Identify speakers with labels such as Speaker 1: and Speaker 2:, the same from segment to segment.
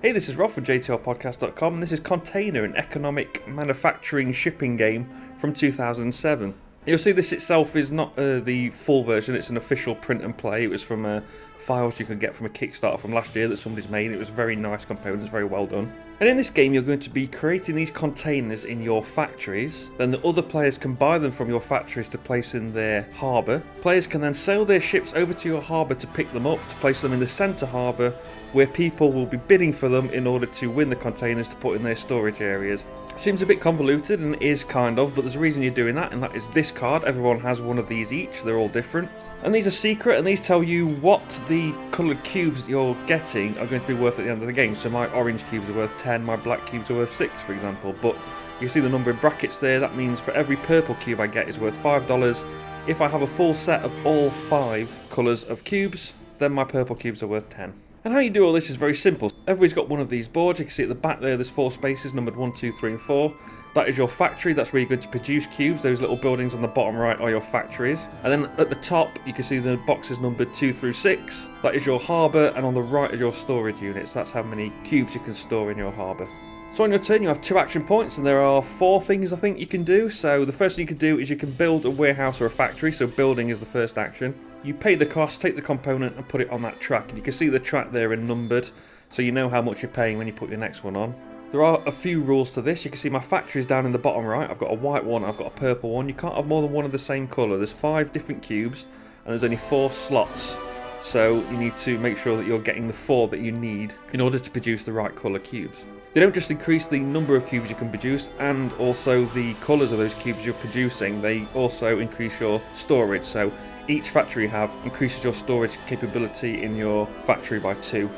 Speaker 1: Hey, this is Rob from JTRpodcast.com, and this is Container, an economic manufacturing shipping game from 2007. You'll see this itself is not the full version, it's an official print and play. It was from files you could get from a Kickstarter from last year that somebody's made. It was very nice components, very well done. And in this game you're going to be creating these containers in your factories, then the other players can buy them from your factories to place in their harbour. Players can then sail their ships over to your harbour to pick them up, to place them in the centre harbour, where people will be bidding for them in order to win the containers to put in their storage areas. Seems a bit convoluted, and it is kind of, but there's a reason you're doing that, and that is this card. Everyone has one of these each, they're all different. And these are secret, and these tell you what the coloured cubes that you're getting are going to be worth at the end of the game. So my orange cubes are worth 10, my black cubes are worth 6, for example. But you see the number in brackets there, that means for every purple cube I get is worth $5. If I have a full set of all 5 colours of cubes, then my purple cubes are worth 10. And how you do all this is very simple. Everybody's got one of these boards. You can see at the back there's 4 spaces, numbered 1, 2, 3 and 4. That is your factory, that's where you're going to produce cubes. Those little buildings on the bottom right are your factories. And then at the top, you can see the boxes numbered 2 through 6. That is your harbour, and on the right are your storage units. That's how many cubes you can store in your harbour. So on your turn, you have 2 action points, and there are 4 things I think you can do. So the first thing you can do is you can build a warehouse or a factory. So building is the first action. You pay the cost, take the component and put it on that track. And you can see the track there in numbered, so you know how much you're paying when you put your next one on. There are a few rules to this. You can see my factory is down in the bottom right. I've got a white one, I've got a purple one. You can't have more than one of the same colour. There's 5 different cubes and there's only 4 slots. So you need to make sure that you're getting the 4 that you need in order to produce the right colour cubes. They don't just increase the number of cubes you can produce and also the colours of those cubes you're producing. They also increase your storage. So each factory you have increases your storage capability in your factory by 2.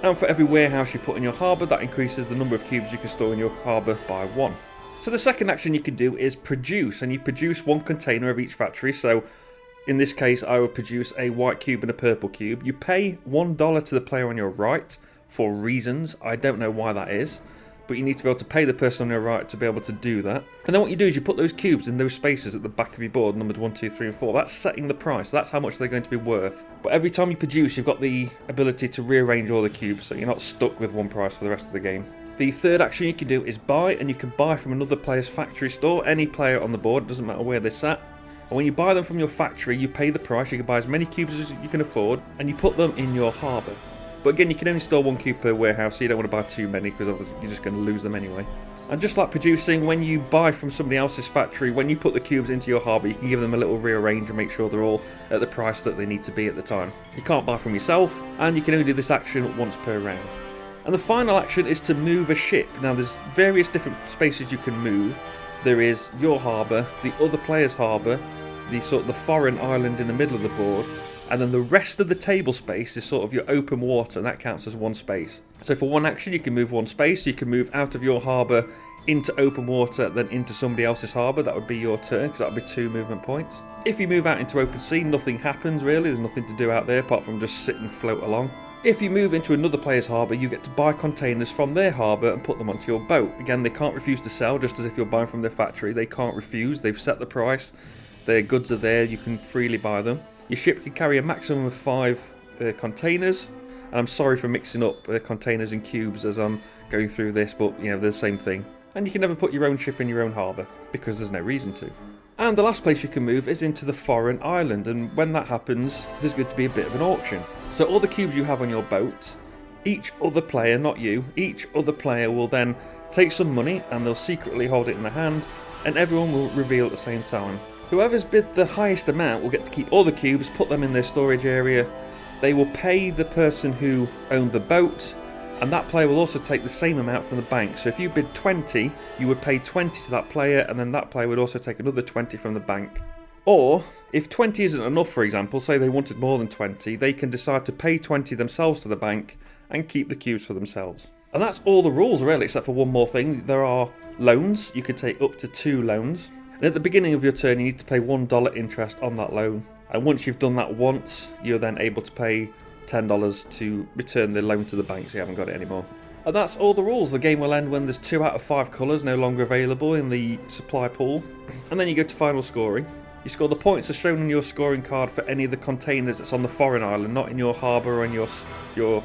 Speaker 1: And for every warehouse you put in your harbour, that increases the number of cubes you can store in your harbour by 1. So the second action you can do is produce, and you produce 1 container of each factory. So in this case I would produce a white cube and a purple cube. You pay $1 to the player on your right for reasons. I don't know why that is, but you need to be able to pay the person on your right to be able to do that. And then what you do is you put those cubes in those spaces at the back of your board, numbered 1, 2, 3 and 4. That's setting the price. That's how much they're going to be worth. But every time you produce, you've got the ability to rearrange all the cubes, so you're not stuck with one price for the rest of the game. The third action you can do is buy, and you can buy from another player's factory store. Any player on the board, doesn't matter where they're sat. And when you buy them from your factory, you pay the price. You can buy as many cubes as you can afford, and you put them in your harbour. But again, you can only store 1 cube per warehouse, so you don't want to buy too many because you're just going to lose them anyway. And just like producing, when you buy from somebody else's factory, when you put the cubes into your harbour, you can give them a little rearrange and make sure they're all at the price that they need to be at the time. You can't buy from yourself, and you can only do this action once per round. And the final action is to move a ship. Now there's various different spaces you can move. There is your harbour, the other player's harbour, the foreign island in the middle of the board, and then the rest of the table space is sort of your open water, and that counts as 1 space. So for 1 action you can move 1 space. You can move out of your harbour into open water, then into somebody else's harbour. That would be your turn, because that would be 2 movement points. If you move out into open sea, nothing happens really. There's nothing to do out there apart from just sit and float along. If you move into another player's harbour, you get to buy containers from their harbour and put them onto your boat. Again, they can't refuse to sell, just as if you're buying from their factory. They can't refuse, they've set the price. Their goods are there, you can freely buy them. Your ship can carry a maximum of 5 containers, and I'm sorry for mixing up containers and cubes as I'm going through this, but you know, they're the same thing. And you can never put your own ship in your own harbour, because there's no reason to. And the last place you can move is into the foreign island, and when that happens, there's going to be a bit of an auction. So all the cubes you have on your boat, each other player, not you, each other player will then take some money, and they'll secretly hold it in their hand, and everyone will reveal at the same time. Whoever's bid the highest amount will get to keep all the cubes, put them in their storage area. They will pay the person who owned the boat, and that player will also take the same amount from the bank. So if you bid 20, you would pay 20 to that player, and then that player would also take another 20 from the bank. Or, if 20 isn't enough, for example, say they wanted more than 20, they can decide to pay 20 themselves to the bank and keep the cubes for themselves. And that's all the rules really, except for one more thing. There are loans. You can take up to 2 loans. And at the beginning of your turn, you need to pay $1 interest on that loan. And once you've done that once, you're then able to pay $10 to return the loan to the bank, so you haven't got it anymore. And that's all the rules. The game will end when there's 2 out of 5 colours no longer available in the supply pool. And then you go to final scoring. You score the points as shown on your scoring card for any of the containers that's on the foreign island, not in your harbour or in your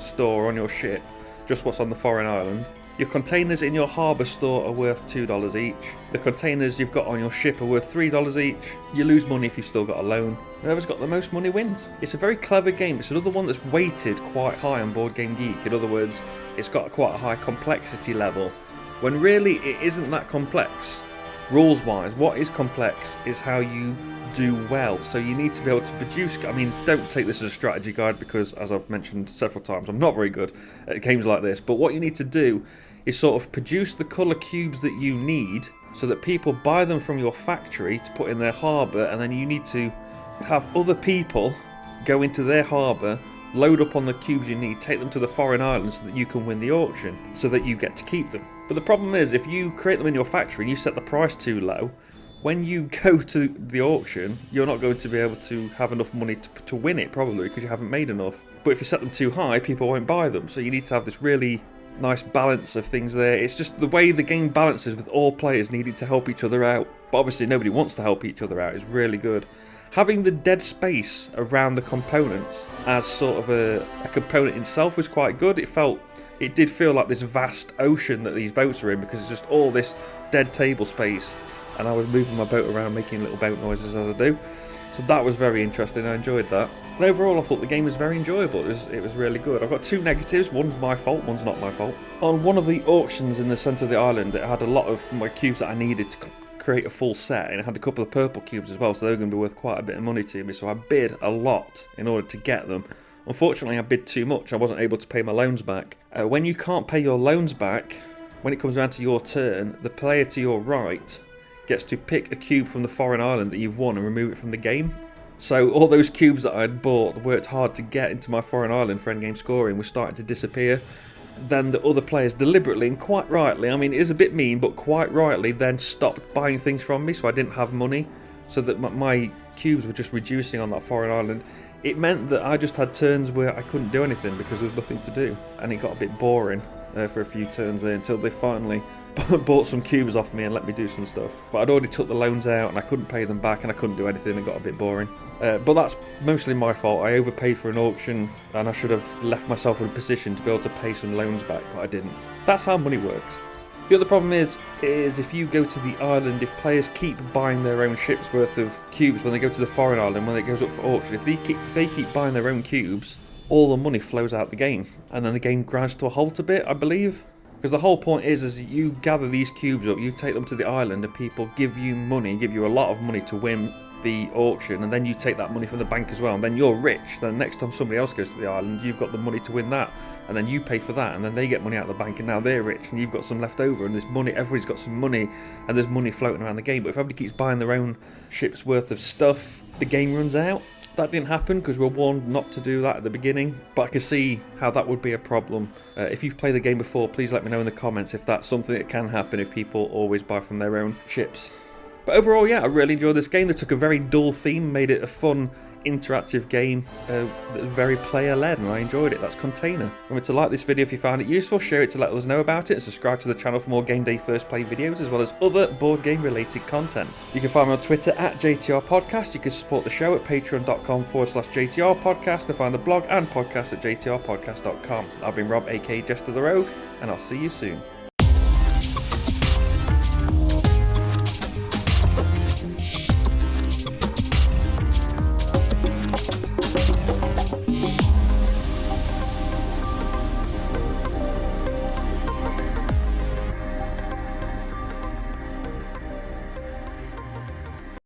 Speaker 1: store or on your ship. just what's on the foreign island. Your containers in your harbour store are worth $2 each. The containers you've got on your ship are worth $3 each. You lose money if you've still got a loan. Whoever's got the most money wins. It's a very clever game. It's another one that's weighted quite high on Board Game Geek. In other words, it's got quite a high complexity level, when really it isn't that complex. Rules wise, what is complex is how you do well. So you need to be able to produce, I mean, don't take this as a strategy guide, because as I've mentioned several times, I'm not very good at games like this, but what you need to do is sort of produce the colour cubes that you need so that people buy them from your factory to put in their harbour, and then you need to have other people go into their harbour, load up on the cubes you need, take them to the foreign island so that you can win the auction, so that you get to keep them. But the problem is, if you create them in your factory and you set the price too low, when you go to the auction, you're not going to be able to have enough money to win it, probably, because you haven't made enough. But if you set them too high, people won't buy them. So you need to have this really nice balance of things there. It's just the way the game balances, with all players needing to help each other out. But obviously nobody wants to help each other out. Is really good. Having the dead space around the components as sort of a component itself was quite good. It did feel like this vast ocean that these boats are in, because it's just all this dead table space, and I was moving my boat around making little boat noises as I do. So that was very interesting. I enjoyed that. And overall, I thought the game was very enjoyable. It was really good. I've got two negatives. One's my fault, one's not my fault. On one of the auctions in the centre of the island, it had a lot of my cubes that I needed to create a full set, and it had a couple of purple cubes as well, so they were going to be worth quite a bit of money to me. So I bid a lot in order to get them. Unfortunately, I bid too much. I wasn't able to pay my loans back. When you can't pay your loans back, when it comes around to your turn, the player to your right gets to pick a cube from the foreign island that you've won and remove it from the game. So all those cubes that I'd bought, worked hard to get into my foreign island for endgame scoring, were starting to disappear. Then the other players deliberately, and quite rightly, I mean it is a bit mean, but quite rightly, then stopped buying things from me, so I didn't have money, so that my cubes were just reducing on that foreign island. It meant that I just had turns where I couldn't do anything because there was nothing to do, and it got a bit boring for a few turns there, until they finally bought some cubes off me and let me do some stuff. But I'd already took the loans out and I couldn't pay them back and I couldn't do anything. It got a bit boring. But that's mostly my fault. I overpaid for an auction and I should have left myself in a position to be able to pay some loans back, but I didn't. That's how money works. The other problem is if you go to the island, if players keep buying their own ship's worth of cubes when they go to the foreign island, when it goes up for auction, if they keep buying their own cubes, all the money flows out the game, and then the game grinds to a halt a bit, I believe. Because the whole point is you gather these cubes up, you take them to the island, and people give you money, give you a lot of money to win the auction, and then you take that money from the bank as well, and then you're rich. Then next time somebody else goes to the island, you've got the money to win that, and then you pay for that, and then they get money out of the bank, and now they're rich, and you've got some left over, and there's money, everybody's got some money, and there's money floating around the game. But if everybody keeps buying their own ship's worth of stuff, the game runs out. That didn't happen because we were warned not to do that at the beginning, but I can see how that would be a problem. If you've played the game before, please let me know in the comments if that's something that can happen if people always buy from their own ships. But overall, yeah, I really enjoyed this game. They took a very dull theme, made it a fun, interactive game that was very player-led, and I enjoyed it. That's Container. Remember to like this video if you found it useful, share it to let us know about it, and subscribe to the channel for more Game Day First Play videos, as well as other board game related content. You can find me on Twitter at JTR Podcast. You can support the show at patreon.com/JTR Podcast, and find the blog and podcast at jtrpodcast.com. I've been Rob, aka Jesta ThaRogue, and I'll see you soon.